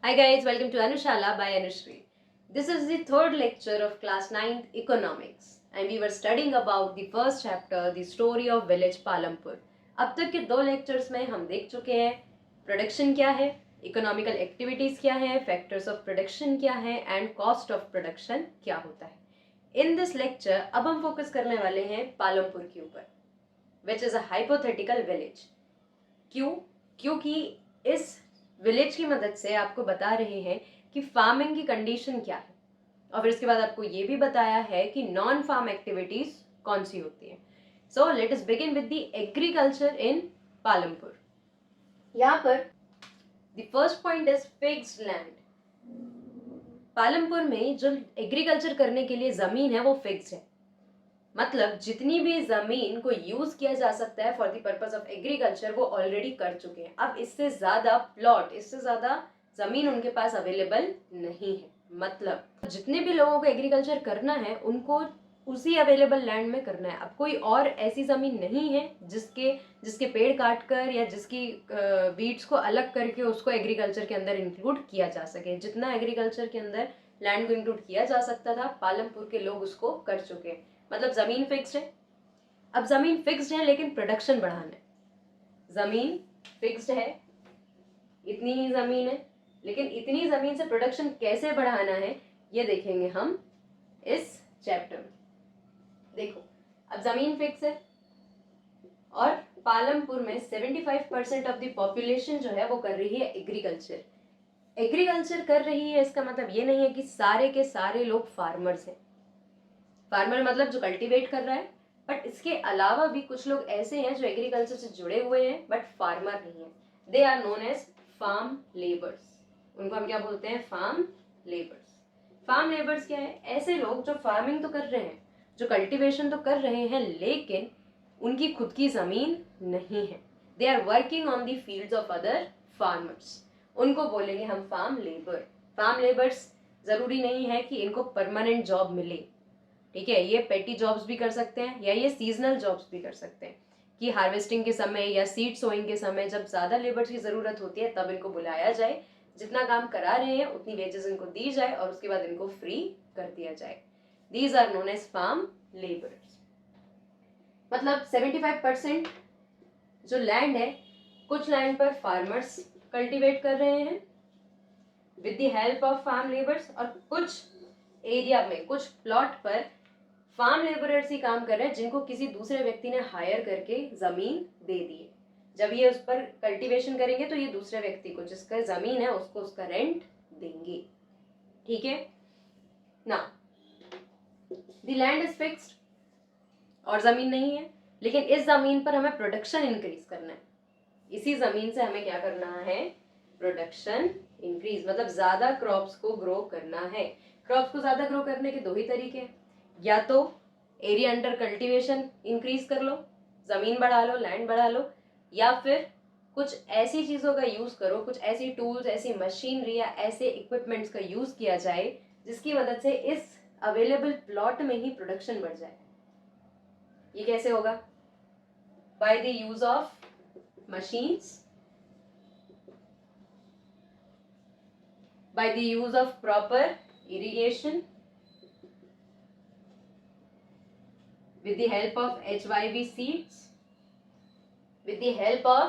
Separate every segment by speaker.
Speaker 1: Hi guys, welcome to Anushala by Anushri. This is the third lecture of class 9th economics and we were studying about the first chapter, the story of village Palampur. अब तक के दो lectures में हम देख चुके हैं production क्या है, इकोनॉमिकल एक्टिविटीज क्या है, फैक्टर्स ऑफ प्रोडक्शन क्या है एंड कॉस्ट ऑफ प्रोडक्शन क्या होता है। इन दिस लेक्चर अब हम फोकस करने वाले हैं पालमपुर के ऊपर, which is a hypothetical village. क्यों? क्योंकि इस विलेज की मदद से आपको बता रहे हैं कि फार्मिंग की कंडीशन क्या है और फिर इसके बाद आपको ये भी बताया है कि नॉन फार्म एक्टिविटीज कौन सी होती है। So let us begin with the agriculture in Palampur. यहाँ पर the first point is fixed land. Palampur में जो एग्रीकल्चर करने के लिए जमीन है वो फिक्स्ड है, मतलब जितनी भी जमीन को यूज किया जा सकता है for the purpose of agriculture वो ऑलरेडी कर चुके हैं। अब इससे ज्यादा प्लॉट, इससे ज्यादा जमीन उनके पास अवेलेबल नहीं है। मतलब जितने भी लोगों को एग्रीकल्चर करना है उनको उसी अवेलेबल लैंड में करना है। अब कोई और ऐसी जमीन नहीं है जिसके पेड़ काट कर या जिसकी वीड्स को अलग करके उसको एग्रीकल्चर के अंदर इंक्लूड किया जा सके। जितना एग्रीकल्चर के अंदर लैंड को इंक्लूड किया जा सकता था पालमपुर के लोग उसको कर चुके हैं। मतलब जमीन फिक्स्ड है। अब जमीन फिक्स्ड है लेकिन प्रोडक्शन बढ़ाना है। जमीन फिक्स्ड है, इतनी ही जमीन है, लेकिन इतनी जमीन से प्रोडक्शन कैसे बढ़ाना है ये देखेंगे हम इस चैप्टर में। देखो, अब जमीन फिक्स है और पालमपुर में 75% ऑफ द पॉपुलेशन जो है वो कर रही है एग्रीकल्चर। एग्रीकल्चर कर रही है इसका मतलब ये नहीं है कि सारे के सारे लोग फार्मर्स हैं। फार्मर मतलब जो कल्टीवेट कर रहा है, बट इसके अलावा भी कुछ लोग ऐसे हैं जो एग्रीकल्चर से जुड़े हुए हैं बट फार्मर नहीं है। They are known as farm labours. उनको हम क्या बोलते हैं? Farm labours. फार्म लेबर्स क्या है? ऐसे लोग जो फार्मिंग तो कर रहे हैं, जो कल्टीवेशन तो कर रहे हैं, लेकिन उनकी खुद की जमीन नहीं है। They are working on the fields of other farmers. उनको बोलेंगे हम फार्म लेबर। फार्म लेबर्स जरूरी नहीं है कि इनको परमानेंट जॉब मिले, ठीक है। ये पेटी जॉब्स भी कर सकते हैं या ये सीजनल जॉब्स भी कर सकते हैं कि हार्वेस्टिंग के समय या सीड सोइंग के समय जब ज्यादा लेबर्स की जरूरत होती है तब इनको बुलाया जाए, जितना काम करा रहे हैं उतनी वेजेस इनको दी जाए और उसके बाद इनको फ्री कर दिया जाए। These are known as farm labours. मतलब 75% जो लैंड है, कुछ लैंड पर फार्मर्स कल्टीवेट कर रहे हैं with the help of farm labours, और कुछ एरिया में, कुछ प्लॉट पर फार्म लेबरर्स ही काम कर रहे हैं जिनको किसी दूसरे व्यक्ति ने हायर करके जमीन दे दी है। जब ये उस पर कल्टीवेशन करेंगे तो ये दूसरे व्यक्ति को, जिसका जमीन है, उसको उसका रेंट देंगे, ठीक है ना। द लैंड इज फिक्स्ड और जमीन नहीं है, लेकिन इस जमीन पर हमें प्रोडक्शन इंक्रीज करना है। इसी जमीन से हमें क्या करना है? प्रोडक्शन इंक्रीज, मतलब ज्यादा क्रॉप्स को ग्रो करना है। क्रॉप्स को ज्यादा ग्रो करने के दो ही तरीके हैं, या तो एरिया अंडर कल्टीवेशन इंक्रीज कर लो, जमीन बढ़ा लो, लैंड बढ़ा लो, या फिर कुछ ऐसी चीजों का यूज करो, कुछ ऐसी टूल्स, ऐसी मशीनरी या ऐसे इक्विपमेंट्स का यूज किया जाए जिसकी मदद से इस अवेलेबल प्लॉट में ही प्रोडक्शन बढ़ जाए। ये कैसे होगा? By the use of machines, by the use of proper irrigation, with the help of HYV seeds, with the help of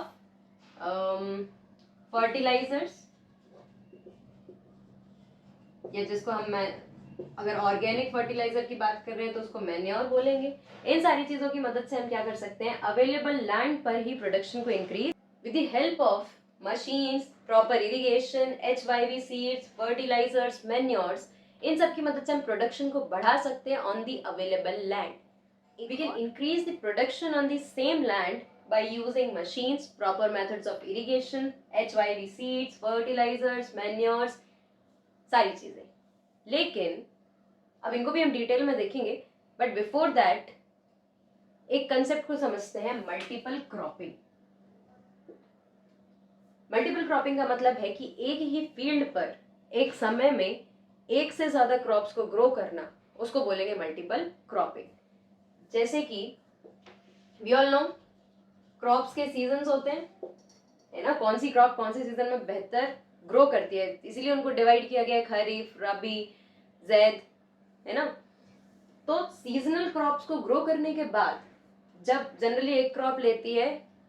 Speaker 1: fertilizers, या जिसको हम अगर ऑर्गेनिक फर्टिलाइजर की बात कर रहे हैं तो उसको मैन्योर बोलेंगे। इन सारी चीजों की मदद से हम क्या कर सकते हैं? अवेलेबल लैंड पर ही प्रोडक्शन को increase with the help of machines, proper irrigation, HYV seeds, fertilisers, manures, इन सब की मदद से हम प्रोडक्शन को बढ़ा सकते हैं on the available land. We can increase the production on the same land by using machines, proper methods of irrigation, HYV seeds, fertilizers, manures, सारी चीजें। लेकिन अब इनको भी हम डिटेल में देखेंगे, बट बिफोर दैट एक कंसेप्ट को समझते हैं, मल्टीपल क्रॉपिंग। मल्टीपल क्रॉपिंग का मतलब है कि एक ही फील्ड पर एक समय में एक से ज्यादा क्रॉप्स को ग्रो करना, उसको बोलेंगे मल्टीपल क्रॉपिंग। जैसे कि वी ऑल नो क्रॉप्स के सीजन्स होते हैं, है ना। कौन सी क्रॉप कौन से सीजन में बेहतर ग्रो करती है, इसीलिए उनको डिवाइड किया गया है खरीफ, रबी, जैद, है ना। तो सीजनल क्रॉप्स को ग्रो करने के बाद जब जनरली एक क्रॉप लेती है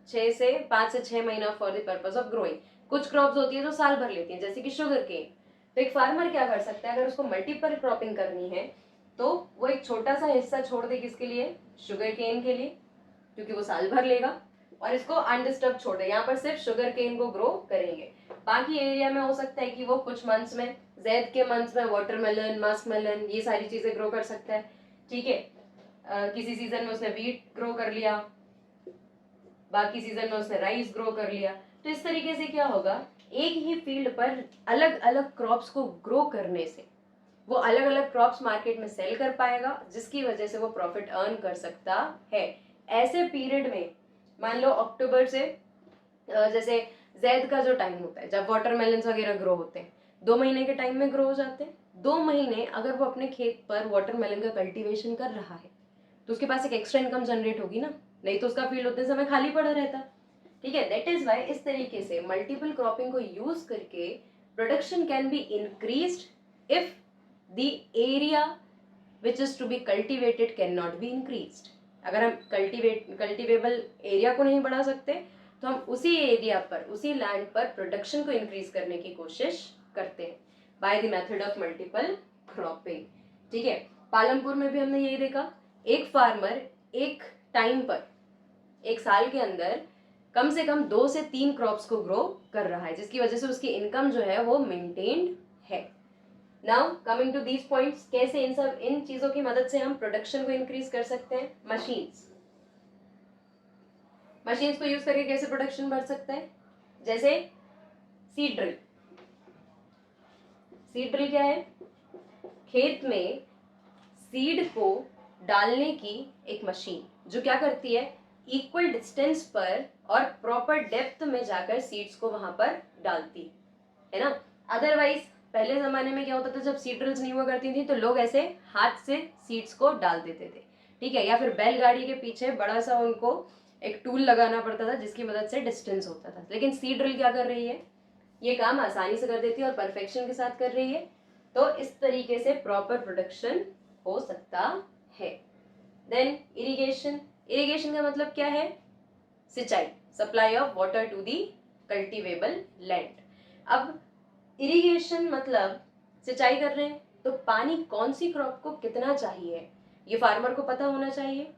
Speaker 1: 5 से 6 महीना for the purpose of growing, कुछ क्रॉप्स होती है जो साल भर लेती है जैसे कि शुगर केन। तो एक फार्मर क्या कर सकता है, अगर उसको मल्टीपल क्रॉपिंग करनी है तो वो एक छोटा सा हिस्सा छोड़ दे, किसके लिए, शुगर केन के लिए, क्योंकि वो साल भर लेगा, और इसको अनडिस्टर्ब छोड़ दे, यहाँ पर सिर्फ शुगर केन को ग्रो करेंगे। बाकी एरिया में हो सकता है कि वो कुछ मंथ्स में, जैद के मंथ्स में वाटरमेलन, मस्क मेलन, ये सारी चीजें ग्रो कर सकता है, ठीक है। किसी सीजन में उसने वीट ग्रो कर लिया, बाकी सीजन में उसने राइस ग्रो कर लिया। तो इस तरीके से क्या होगा, एक ही फील्ड पर अलग अलग क्रॉप्स को ग्रो करने से वो अलग अलग क्रॉप्स मार्केट में सेल कर पाएगा, जिसकी वजह से वो प्रॉफिट अर्न कर सकता है। ऐसे पीरियड में मान लो अक्टूबर से जैसे जैद का जो टाइम होता है जब वाटरमेलन्स वगैरह ग्रो होते हैं, 2 महीने के टाइम में ग्रो हो जाते हैं। 2 महीने अगर वो अपने खेत पर वाटरमेलन का कल्टीवेशन कर रहा है तो उसके पास एक एक्स्ट्रा इनकम जनरेट होगी ना, नहीं तो उसका फील्ड उतने समय खाली पड़ा रहता, ठीक है। दैट इज वाई इस तरीके से मल्टीपल क्रॉपिंग को यूज करके production can be increased if the area which is to be cultivated can not be increased. अगर हम कल्टिवेबल एरिया को नहीं बढ़ा सकते तो हम उसी एरिया पर, उसी लैंड पर प्रोडक्शन को इंक्रीज करने की कोशिश करते हैं by the method of multiple cropping, ठीक है। पालमपुर में भी हमने यही देखा, एक फार्मर एक टाइम पर, एक साल के अंदर कम से कम 2 से 3 क्रॉप्स को ग्रो कर रहा है, जिसकी वजह से उसकी इनकम जो है वो मेंटेन्ड है। Now coming to these points, कैसे इन चीजों की मदद से हम प्रोडक्शन को इंक्रीज कर सकते हैं। मशीन्स को यूज करके कैसे प्रोडक्शन बढ़ सकता है, जैसे सीड ड्रिल। सीड ड्रिल क्या है, खेत में सीड को डालने की एक मशीन जो क्या करती है, इक्वल डिस्टेंस पर और प्रॉपर डेप्थ में जाकर सीड्स को वहां पर डालती है ना। अदरवाइज पहले जमाने में क्या होता था, जब सीड ड्रिल्स नहीं हुआ करती थी तो लोग ऐसे हाथ से सीड्स को डाल देते थे, ठीक है, या फिर बैलगाड़ी के पीछे बड़ा सा उनको एक टूल लगाना पड़ता था जिसकी मदद से डिस्टेंस होता था। लेकिन सीड ड्रिल क्या कर रही है, ये काम आसानी से कर देती है और परफेक्शन के साथ कर रही है। तो इस तरीके से प्रॉपर प्रोडक्शन हो सकता है। Then irrigation. इरिगेशन का मतलब क्या है, सिंचाई, supply of water to the cultivable land. अब इरिगेशन मतलब सिंचाई कर रहे हैं तो पानी कौन सी क्रॉप को कितना चाहिए ये फार्मर को पता होना चाहिए,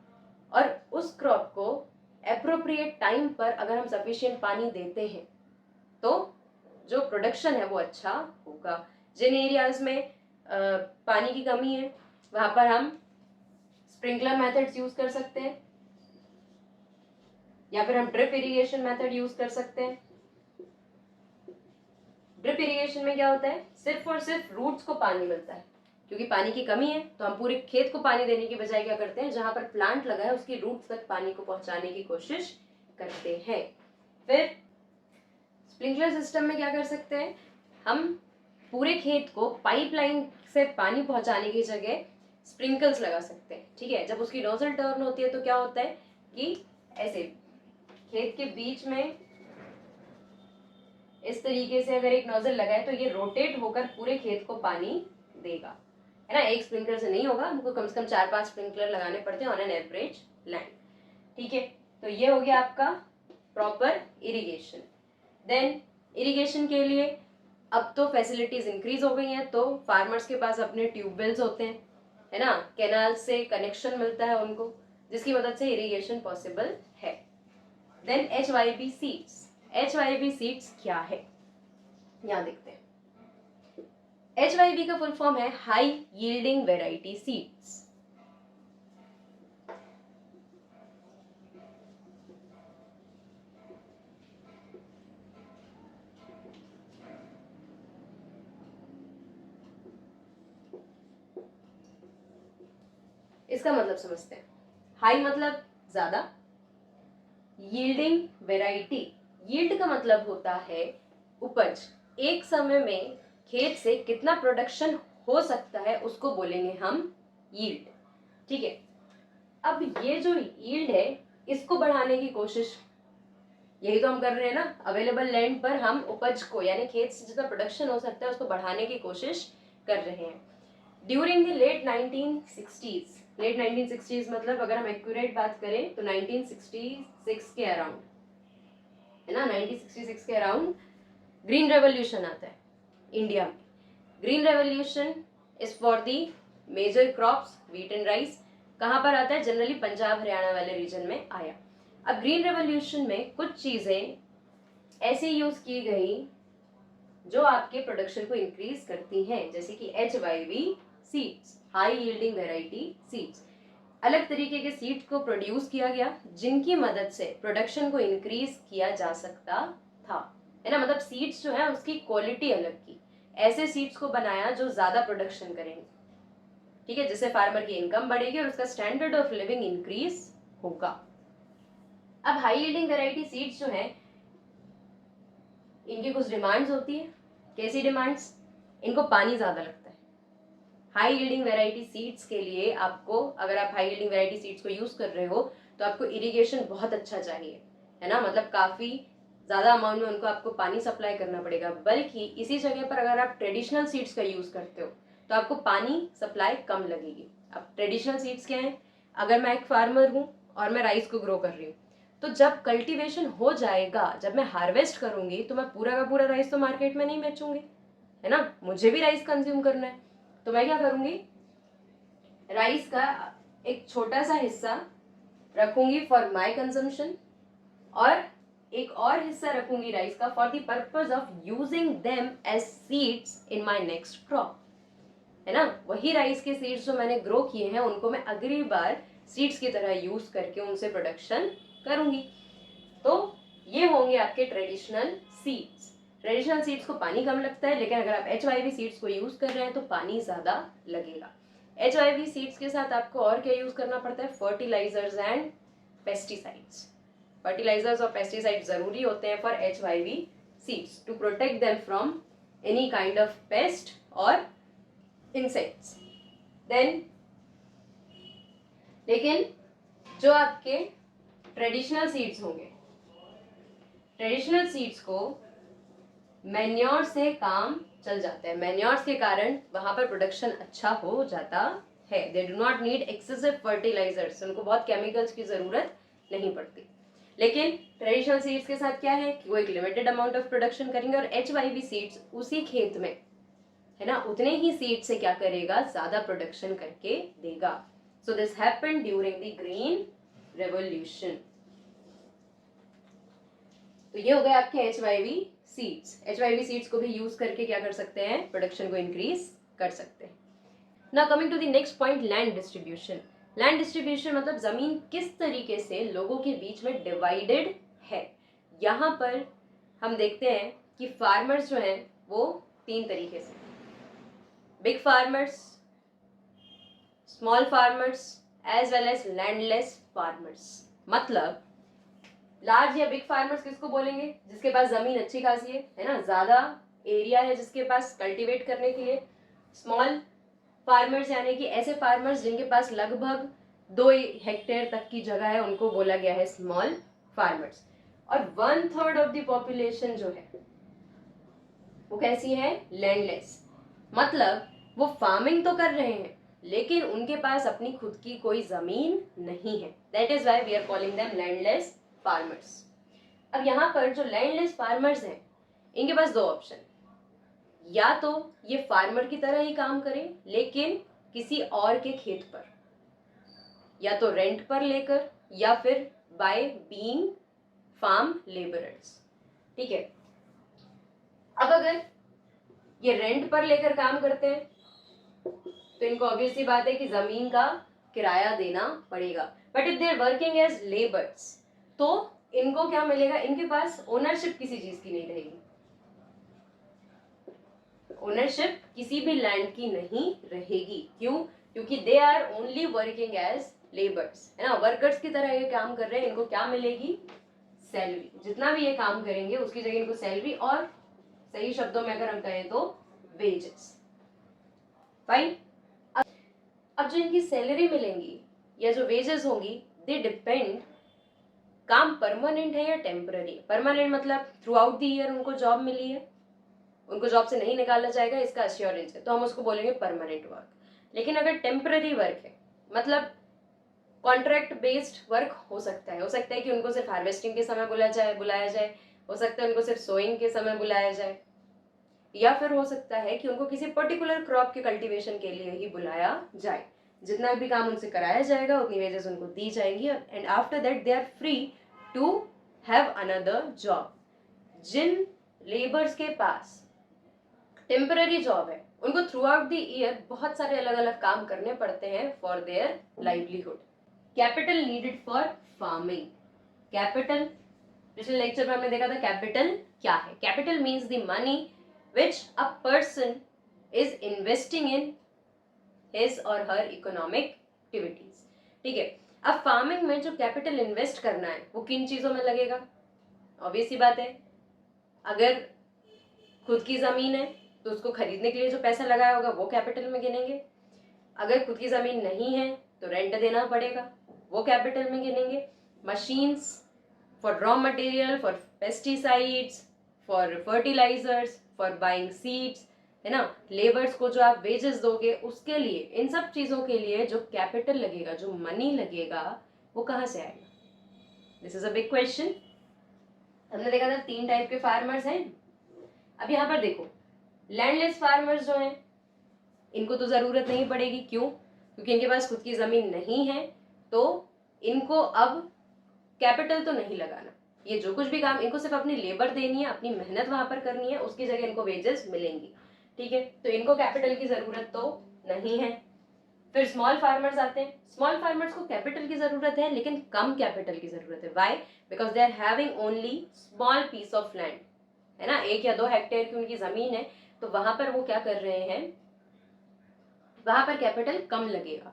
Speaker 1: और उस क्रॉप को एप्रोप्रिएट टाइम पर अगर हम सफिशिएंट पानी देते हैं तो जो प्रोडक्शन है वो अच्छा होगा। जिन एरियाज में पानी की कमी है वहां पर हम स्प्रिंकलर मेथड्स यूज कर सकते हैं या फिर हम ड्रिप इरिगेशन मेथड यूज कर सकते हैं। ड्रिप इरिगेशन में क्या होता है, सिर्फ और सिर्फ रूट्स को पानी मिलता है, क्योंकि पानी की कमी है तो हम पूरे खेत को पानी देने की बजाय क्या करते हैं, जहां पर प्लांट लगा है उसकी रूट्स तक पानी को पहुंचाने की कोशिश करते हैं। फिर स्प्रिंकलर सिस्टम में क्या कर सकते हैं, हम पूरे खेत को पाइपलाइन से पानी पहुंचाने की जगह स्प्रिंकल्स लगा सकते हैं, ठीक है। जब उसकी नोजल टर्न होती है तो क्या होता है कि ऐसे खेत के बीच में इस तरीके से अगर एक नोजल लगाए तो ये रोटेट होकर पूरे खेत को पानी देगा, है ना। एक स्प्रिंकलर से नहीं होगा, हमको कम से कम 4-5 स्प्रिंकलर लगाने पड़ते हैं ऑन एन एवरेज लैंड, ठीक है। तो ये हो गया आपका प्रॉपर इरिगेशन। देन इरिगेशन के लिए अब तो फैसिलिटीज इंक्रीज हो गई हैं, तो फार्मर्स के पास अपने ट्यूबवेल्स होते हैं, है ना, कैनाल से कनेक्शन मिलता है उनको, जिसकी मदद से इरिगेशन पॉसिबल है। Then HYP seeds. HYP seeds क्या है, यहां देखते हैं। HYP का फुल फॉर्म है हाई यील्डिंग वेराइटी सीड्स। इसका मतलब समझते हैं। हाई मतलब ज्यादा, यील्डिंग वेराइटी, यील्ड का मतलब होता है उपज, एक समय में खेत से कितना प्रोडक्शन हो सकता है उसको बोलेंगे हम यील्ड, ठीक है। अब ये जो यील्ड है इसको बढ़ाने की कोशिश यही तो हम कर रहे हैं ना, अवेलेबल लैंड पर हम उपज को यानी खेत से जितना प्रोडक्शन हो सकता है उसको बढ़ाने की कोशिश कर रहे हैं। ड्यूरिंग द लेट 1960s मतलब अगर हम एक्यूरेट बात करें तो 1966 के अराउंड, है ना, 1966 के अराउंड ग्रीन रेवोल्यूशन आता है इंडिया में। Green revolution is for the major crops wheat and rice. कहाँ पर आता है? जनरली पंजाब हरियाणा वाले रीजन में आया। अब ग्रीन रेवोल्यूशन में कुछ चीजें ऐसे यूज की गई जो आपके प्रोडक्शन को इंक्रीज करती हैं, जैसे कि HYV seeds, high yielding variety seeds. अलग तरीके के सीड्स को प्रोड्यूस किया गया जिनकी मदद से प्रोडक्शन को इंक्रीज किया जा सकता था, है ना। मतलब सीड्स जो है उसकी क्वालिटी अलग की, ऐसे सीड्स को बनाया जो ज्यादा प्रोडक्शन करेंगे, ठीक है, जिससे फार्मर की इनकम बढ़ेगी और उसका स्टैंडर्ड ऑफ लिविंग इंक्रीज होगा। अब हाई यील्डिंग वैरायटी सीड्स जो है इनकी कुछ डिमांड्स होती है। कैसी डिमांड्स? इनको पानी ज्यादा लगता है। हाई यील्डिंग वैरायटी सीड्स के लिए आपको, अगर आप हाई यील्डिंग वैरायटी सीड्स को यूज कर रहे हो तो आपको इरिगेशन बहुत अच्छा चाहिए, है ना, मतलब काफी ज्यादा अमाउंट में उनको आपको पानी सप्लाई करना पड़ेगा। बल्कि इसी जगह पर अगर आप ट्रेडिशनल सीड्स का यूज करते हो तो आपको पानी सप्लाई कम लगेगी। अब ट्रेडिशनल सीड्स क्या है? अगर मैं एक फार्मर हूँ और मैं राइस को ग्रो कर रही हूँ, तो जब कल्टीवेशन हो जाएगा, जब मैं हार्वेस्ट करूंगी, तो मैं पूरा का पूरा राइस तो मार्केट में नहीं बेचूंगी, है ना, मुझे भी राइस कंज्यूम करना है। तो मैं क्या करूंगी? राइस का एक छोटा सा हिस्सा रखूंगी फॉर माय कंजम्पशन और एक और हिस्सा रखूंगी राइस का for the purpose of using them as seeds in my next crop, है ना। वही राइस के सीड्स जो मैंने ग्रो किए हैं उनको मैं अगली बार सीड्स की तरह यूज करके उनसे प्रोडक्शन करूंगी। तो ये होंगे आपके ट्रेडिशनल सीड्स। ट्रेडिशनल सीड्स को पानी कम लगता है, लेकिन अगर आप HYV सीड्स को यूज कर रहे हैं तो पानी ज्यादा लगेगा। HYV सीड्स के साथ आपको और क्या यूज करना पड़ता है? Fertilisers and pesticides. फर्टिलाइजर्स और पेस्टिसाइड्स जरूरी होते हैं for HYV seeds to protect them from any kind of pest और इंसेक्ट्स। देन लेकिन जो आपके ट्रेडिशनल सीड्स होंगे, ट्रेडिशनल सीड्स को मैन्योर से काम चल जाता है। मैन्योर्स के कारण वहां पर प्रोडक्शन अच्छा हो जाता है। They do not need excessive fertilisers, उनको बहुत केमिकल्स की जरूरत नहीं पड़ती। लेकिन ट्रेडिशनल सीड्स के साथ क्या है कि वो एक लिमिटेड अमाउंट ऑफ प्रोडक्शन करेंगे और HYV सीड्स उसी खेत में, है ना, उतने ही सीड से क्या करेगा? ज्यादा प्रोडक्शन करके देगा। So this happened during the green revolution. तो ये हो गए आपके HYV सीड्स। HYV सीड्स को भी यूज करके क्या कर सकते हैं? प्रोडक्शन को इंक्रीज कर सकते हैं। Now coming to the next point, land distribution. Land distribution मतलब जमीन किस तरीके से लोगों के बीच में डिवाइडेड है। यहाँ पर हम देखते हैं कि फार्मर्स जो हैं वो 3 तरीके से, big farmers, small farmers as well as landless farmers. मतलब लार्ज या बिग फार्मर्स किसको बोलेंगे? जिसके पास जमीन अच्छी खासी है ना, ज्यादा एरिया है जिसके पास कल्टीवेट करने के लिए। स्मॉल फार्मर्स यानी कि ऐसे फार्मर्स जिनके पास लगभग 2 हेक्टेयर तक की जगह है, उनको बोला गया है स्मॉल फार्मर्स। और 1/3 ऑफ द पॉपुलेशन जो है वो कैसी है? लैंडलेस। मतलब वो फार्मिंग तो कर रहे हैं लेकिन उनके पास अपनी खुद की कोई जमीन नहीं है। That is why we are calling them landless farmers. अब यहाँ पर जो लैंडलेस फार्मर्स हैं इनके पास 2 ऑप्शन, या तो ये फार्मर की तरह ही काम करें लेकिन किसी और के खेत पर, या तो रेंट पर लेकर, या फिर बाय बीइंग फार्म लेबरर्स, ठीक है। अब अगर ये रेंट पर लेकर काम करते हैं तो इनको ऑब्वियस सी बात है कि जमीन का किराया देना पड़ेगा। But if they are working as labours तो इनको क्या मिलेगा? इनके पास ओनरशिप किसी चीज की नहीं रहेगी। ओनरशिप किसी भी लैंड की नहीं रहेगी। क्यों? क्योंकि they are only working as labours, है ना, वर्कर्स की तरह ये काम कर रहे हैं। इनको क्या मिलेगी? सैलरी। जितना भी ये काम करेंगे उसकी जगह इनको सैलरी, और सही शब्दों में अगर हम कहें तो वेजेस। फाइन। अब जो इनकी सैलरी मिलेंगी या जो वेजेस होंगी, दे डिपेंड काम परमानेंट है या टेम्पररी? परमानेंट मतलब थ्रू आउट द ईयर उनको जॉब मिली है, उनको जॉब से नहीं निकाला जाएगा, इसका अश्योरेंस है, तो हम उसको बोलेंगे परमानेंट वर्क। लेकिन अगर टेम्पररी वर्क है, मतलब कॉन्ट्रैक्ट बेस्ड वर्क हो सकता है कि उनको सिर्फ हार्वेस्टिंग के समय बुलाया जाए, हो सकता है उनको सिर्फ सोइंग के समय बुलाया जाए, या फिर हो सकता है कि उनको किसी पर्टिकुलर क्रॉप के कल्टीवेशन के लिए ही बुलाया जाए। जितना भी काम उनसे कराया जाएगा उतनी वेजेस उनको दी जाएंगी, and after that they are free to have another job. जिन लेबर्स के पास टेम्पररी जॉब है उनको थ्रू आउट द ईयर बहुत सारे अलग अलग काम करने पड़ते हैं for their livelihood. Capital needed for farming. Capital, पिछले लेक्चर में हमने देखा था कैपिटल क्या है। Capital means the money which a person is investing in his or her economic activities। ठीक है, अब फार्मिंग में जो कैपिटल इन्वेस्ट करना है वो किन चीजों में लगेगा? ऑब्वियस सी बात है, अगर खुद की जमीन है तो उसको खरीदने के लिए जो पैसा लगाया होगा वो कैपिटल में गिनेंगे। अगर खुद की जमीन नहीं है तो रेंट देना पड़ेगा, वो कैपिटल में गिनेंगे। Machines for raw material, for pesticides, for fertilisers, for buying seeds, है ना, लेबर्स को जो आप वेजेस दोगे उसके लिए, इन सब चीजों के लिए जो कैपिटल लगेगा, जो मनी लगेगा, वो कहाँ से आएगा? This is a big question. हमने देखा था 3 टाइप के फार्मर्स हैं। अब यहाँ पर देखो, लैंडलेस फार्मर्स जो हैं इनको तो जरूरत नहीं पड़ेगी। क्यों? क्योंकि इनके पास खुद की जमीन नहीं है, तो इनको अब कैपिटल तो नहीं लगाना। ये जो कुछ भी काम, इनको सिर्फ अपनी लेबर देनी है, अपनी मेहनत वहां पर करनी है, उसकी जगह इनको वेजेस मिलेंगी। ठीक है, तो इनको कैपिटल की जरूरत तो नहीं है। फिर स्मॉल फार्मर्स आते हैं। स्मॉल फार्मर्स को कैपिटल की जरूरत है लेकिन कम कैपिटल की जरूरत है। Why? Because they are having only small piece of land, है ना, 1 या 2 हेक्टेयर की उनकी जमीन है, तो वहां पर वो क्या कर रहे हैं, वहां पर कैपिटल कम लगेगा।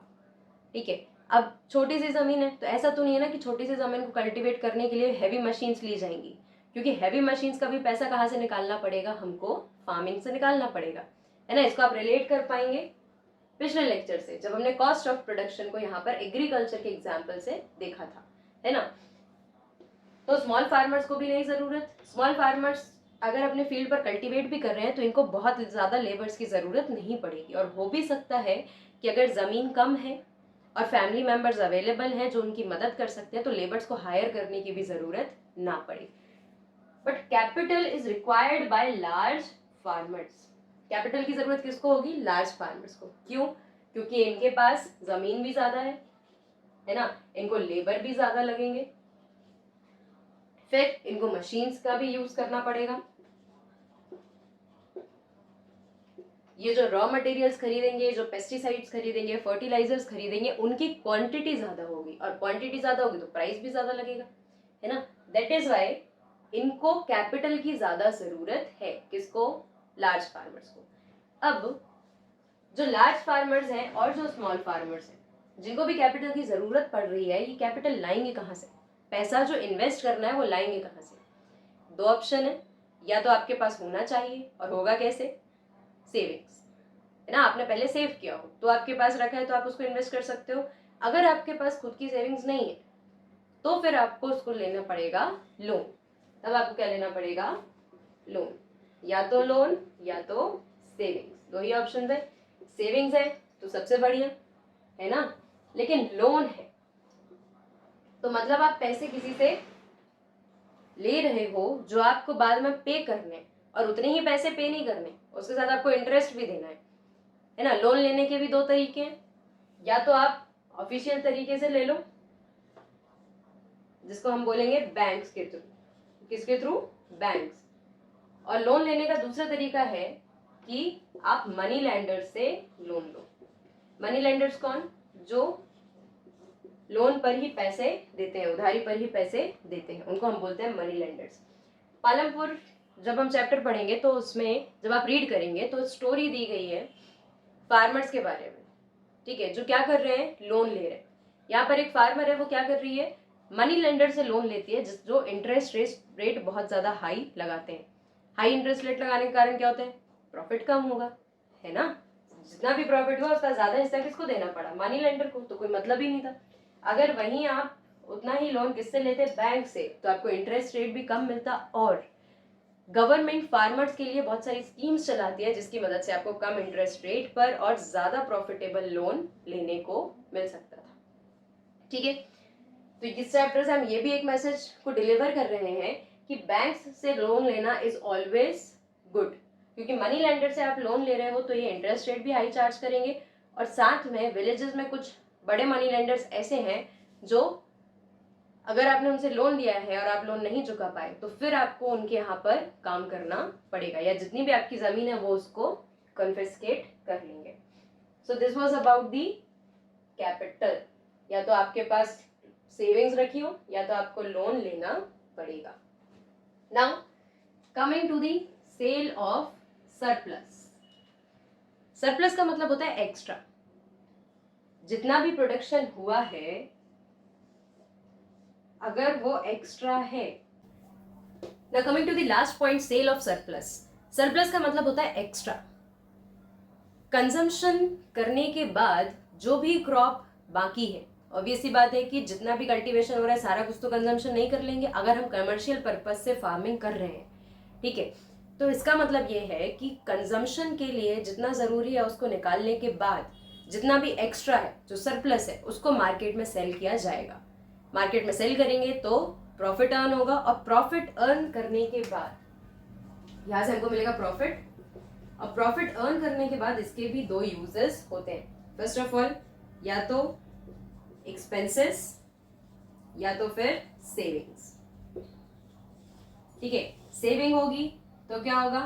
Speaker 1: ठीक है, अब छोटी सी जमीन है तो ऐसा तो नहीं है ना कि छोटी सी जमीन को कल्टीवेट करने के लिए हैवी मशीन्स ली जाएंगी, क्योंकि हैवी मशीन्स का भी पैसा कहाँ से निकालना पड़ेगा? हमको फार्मिंग से निकालना पड़ेगा, है ना। इसको आप रिलेट कर पाएंगे पिछले लेक्चर से, जब हमने कॉस्ट ऑफ प्रोडक्शन को यहाँ पर एग्रीकल्चर के एग्जाम्पल से देखा था, है ना। तो स्मॉल फार्मर्स को भी नहीं जरूरत। स्मॉल फार्मर्स अगर अपने फील्ड पर कल्टीवेट भी कर रहे हैं तो इनको बहुत ज्यादा लेबर्स की जरूरत नहीं पड़ेगी, और हो भी सकता है कि अगर जमीन कम है और फैमिली मेंबर्स अवेलेबल हैं जो उनकी मदद कर सकते हैं तो लेबर्स को हायर करने की भी जरूरत ना पड़े। But capital is required by large farmers. Capital की जरूरत किसको होगी? लार्ज फार्मर्स को। क्यों? क्योंकि इनके पास जमीन भी ज्यादा है ना, इनको लेबर भी ज्यादा लगेंगे, फिर इनको मशीन्स का भी यूज करना पड़ेगा। ये जो रॉ मटेरियल्स खरीदेंगे, जो पेस्टिसाइड्स खरीदेंगे, फर्टिलाइजर्स खरीदेंगे, उनकी क्वांटिटी ज्यादा होगी, और क्वांटिटी ज्यादा होगी तो प्राइस भी ज्यादा लगेगा, है ना। दैट इज वाई इनको कैपिटल की ज्यादा जरूरत है। किसको? लार्ज फार्मर्स को। अब जो लार्ज फार्मर्स हैं और जो स्मॉल फार्मर्स हैं, जिनको भी कैपिटल की जरूरत पड़ रही है, ये कैपिटल लाएंगे कहाँ से? पैसा जो इन्वेस्ट करना है वो लाएंगे कहाँ से? 2 ऑप्शन है, या तो आपके पास होना चाहिए, और होगा कैसे? सेविंग्स, है ना। आपने पहले सेव किया हो तो आपके पास रखा है तो आप उसको इन्वेस्ट कर सकते हो। अगर आपके पास खुद की सेविंग्स नहीं है तो फिर आपको उसको लेना पड़ेगा लोन। तब आपको क्या लेना पड़ेगा? लोन। या तो लोन या तो सेविंग्स, 2 ही ऑप्शन है। सेविंग्स है तो सबसे बढ़िया, है ना, लेकिन लोन है तो मतलब आप पैसे किसी से ले रहे हो जो आपको बाद में पे करने, और उतने ही पैसे पे नहीं करने, उसके साथ आपको इंटरेस्ट भी देना है ना। लोन लेने के भी 2 तरीके हैं, या तो आप ऑफिशियल तरीके से ले लो जिसको हम बोलेंगे बैंक्स के थ्रू। किसके थ्रू? बैंक्स। और लोन लेने का दूसरा तरीका है कि आप मनी लैंडर्स से लोन लो। मनी लैंडर्स कौन? जो लोन पर ही पैसे देते हैं, उधारी पर ही पैसे देते हैं, उनको हम बोलते हैं मनी लेंडर्स। पालमपुर जब हम चैप्टर पढ़ेंगे तो उसमें जब आप रीड करेंगे तो स्टोरी दी गई है फार्मर्स के बारे में, ठीक है, जो क्या कर रहे हैं? लोन ले रहे हैं। यहाँ पर एक फार्मर है, वो क्या कर रही है? मनी लेंडर से लोन लेती है, जो इंटरेस्ट रेट बहुत ज्यादा हाई लगाते हैं। हाई इंटरेस्ट रेट लगाने के कारण क्या होता है? प्रॉफिट कम होगा, है ना। जितना भी प्रॉफिट हुआ उसका ज्यादा हिस्सा किसको देना पड़ा? मनी लेंडर को। तो कोई मतलब ही नहीं था। अगर वहीं आप उतना ही लोन किससे लेते? बैंक से। तो आपको इंटरेस्ट रेट भी कम मिलता और गवर्नमेंट फार्मर्स के लिए बहुत सारी स्कीम्स चलाती है जिसकी मदद से आपको कम इंटरेस्ट रेट पर और ज्यादा प्रॉफिटेबल लोन लेने को मिल सकता था। ठीक है, तो इस चैप्टर से हम ये भी एक मैसेज को डिलीवर कर रहे हैं कि बैंक्स से लोन लेना इज ऑलवेज गुड, क्योंकि मनी लेंडर से आप लोन ले रहे हो तो ये इंटरेस्ट रेट भी हाई चार्ज करेंगे और साथ में विलेजेस में कुछ बड़े मनी लेंडर्स ऐसे हैं जो अगर आपने उनसे लोन लिया है और आप लोन नहीं चुका पाए तो फिर आपको उनके यहाँ पर काम करना पड़ेगा या जितनी भी आपकी जमीन है वो उसको कन्फिस्केट कर लेंगे। सो this was about the capital. या तो आपके पास सेविंग्स रखी हो या तो आपको लोन लेना पड़ेगा। Now coming to the sale of surplus. Surplus का मतलब होता है एक्स्ट्रा। जितना भी प्रोडक्शन हुआ है अगर वो एक्स्ट्रा है। Now coming to the last point, sale of surplus. Surplus का मतलब होता है एक्स्ट्रा। कंजम्पशन करने के बाद जो भी क्रॉप बाकी है, ऑब्वियसली बात है कि जितना भी कल्टीवेशन हो रहा है सारा कुछ तो कंजम्पशन नहीं कर लेंगे अगर हम कमर्शियल पर्पज से फार्मिंग कर रहे हैं। ठीक है, तो इसका मतलब ये है कि कंजम्पशन के लिए जितना जरूरी है उसको निकालने के बाद जितना भी एक्स्ट्रा है जो सरप्लस है उसको मार्केट में सेल किया जाएगा। मार्केट में सेल करेंगे तो प्रॉफिट अर्न होगा और प्रॉफिट अर्न करने के बाद यहां से हमको मिलेगा प्रॉफिट। और प्रॉफिट अर्न करने के बाद इसके भी दो यूजेस होते हैं। फर्स्ट ऑफ ऑल या तो एक्सपेंसेस या तो फिर सेविंग्स। ठीक है, सेविंग होगी तो क्या होगा,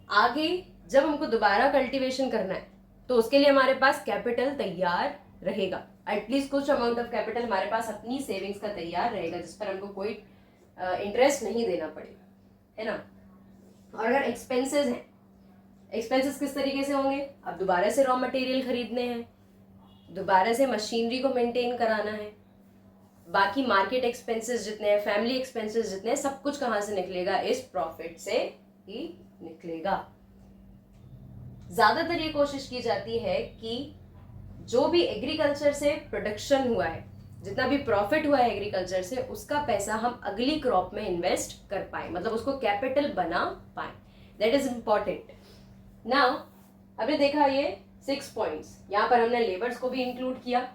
Speaker 1: आगे जब हमको दोबारा कल्टीवेशन करना है तो उसके लिए हमारे पास कैपिटल तैयार रहेगा। एटलीस्ट कुछ अमाउंट ऑफ कैपिटल हमारे पास अपनी सेविंग्स का तैयार रहेगा जिस पर हमको कोई इंटरेस्ट नहीं देना पड़ेगा, है ना। और अगर एक्सपेंसेस हैं, एक्सपेंसेस किस तरीके से होंगे, अब दोबारा से रॉ मटेरियल खरीदने हैं, दोबारा से मशीनरी को मेंटेन कराना है, बाकी मार्केट एक्सपेंसेस जितने हैं, फैमिली एक्सपेंसेस जितने हैं, सब कुछ कहां से निकलेगा, इस प्रॉफिट से ही निकलेगा। ज्यादातर ये कोशिश की जाती है कि जो भी एग्रीकल्चर से प्रोडक्शन हुआ है, जितना भी प्रॉफिट हुआ है एग्रीकल्चर से, उसका पैसा हम अगली क्रॉप में इन्वेस्ट कर पाए, मतलब उसको कैपिटल बना पाए। That is important. नाउ आपने देखा ये 6 पॉइंट्स, यहां पर हमने लेबर्स को भी इंक्लूड किया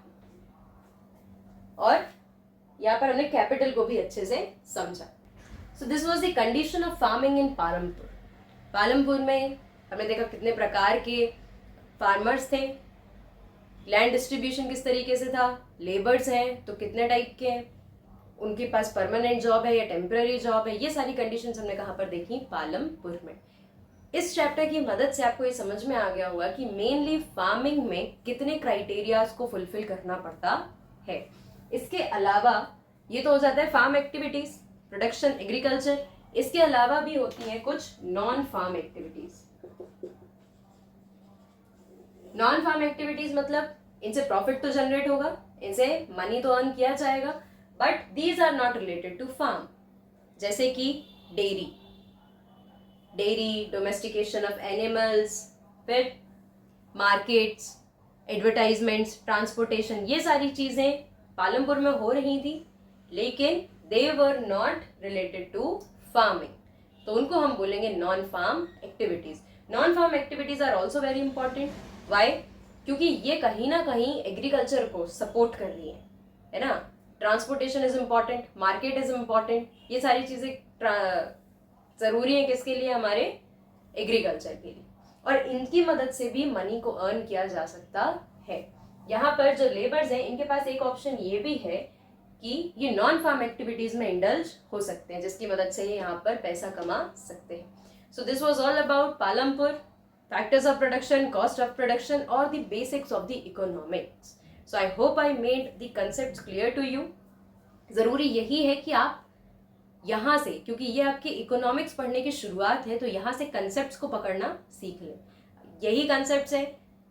Speaker 1: और यहां पर हमने कैपिटल को भी अच्छे से समझा। सो this was the condition of farming in Palampur. Palampur में हमने देखा कितने प्रकार के फार्मर्स थे, लैंड डिस्ट्रीब्यूशन किस तरीके से था, लेबर्स हैं तो कितने टाइप के हैं, उनके पास परमानेंट जॉब है या टेम्पररी जॉब है, ये सारी कंडीशंस हमने कहाँ पर देखी, पालमपुर में। इस चैप्टर की मदद से आपको ये समझ में आ गया होगा कि मेनली फार्मिंग में कितने क्राइटेरियाज को फुलफिल करना पड़ता है। इसके अलावा ये तो हो जाता है फार्म एक्टिविटीज, प्रोडक्शन, एग्रीकल्चर। इसके अलावा भी होती हैं कुछ non farm activities. Non farm activities मतलब इनसे प्रॉफिट तो जनरेट होगा, इनसे मनी तो अर्न किया जाएगा, but these are not related to farm. जैसे कि डेयरी, डोमेस्टिकेशन ऑफ एनिमल्स, फिर मार्केट्स, एडवर्टाइजमेंट्स, ट्रांसपोर्टेशन, ये सारी चीजें पालमपुर में हो रही थी लेकिन they were not related to farming, तो उनको हम बोलेंगे non farm activities. Non farm activities are also very important. Why? क्योंकि ये कहीं ना कहीं एग्रीकल्चर को सपोर्ट कर रही है ना। Transportation is important, market is important, ये सारी चीजें जरूरी है किसके लिए, हमारे एग्रीकल्चर के लिए, और इनकी मदद से भी मनी को अर्न किया जा सकता है। यहाँ पर जो लेबर्स हैं इनके पास एक ऑप्शन ये भी है कि ये नॉन फार्म एक्टिविटीज में इंडल्ज हो सकते हैं जिसकी मदद से ये यहाँ पर पैसा कमा सकते हैं। So this was all about Palampur, factors of production, cost of production और the basics of the economics. So I hope I made the concept clear to you. जरूरी यही है कि आप यहाँ से, क्योंकि ये आपके इकोनॉमिक्स पढ़ने की शुरुआत है, तो यहाँ से कंसेप्ट्स को पकड़ना सीख लें। यही कंसेप्ट्स है,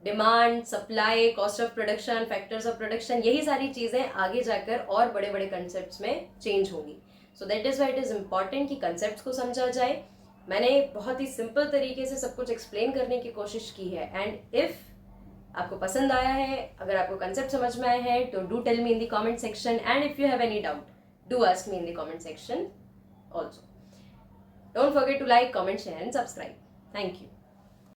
Speaker 1: demand, supply, cost of production, factors of production, यही सारी चीजें आगे जाकर और बड़े बड़े कंसेप्ट्स में चेंज होंगी। So that is why it is important कि कंसेप्ट्स को समझा जाए। मैंने बहुत ही सिंपल तरीके से सब कुछ एक्सप्लेन करने की कोशिश की है, एंड इफ आपको पसंद आया है, अगर आपको कंसेप्ट समझ में आया है तो do tell me in the comment section, and if you have any doubt do ask me in the comment section also. Don't forget to like, comment, share and subscribe. Thank you.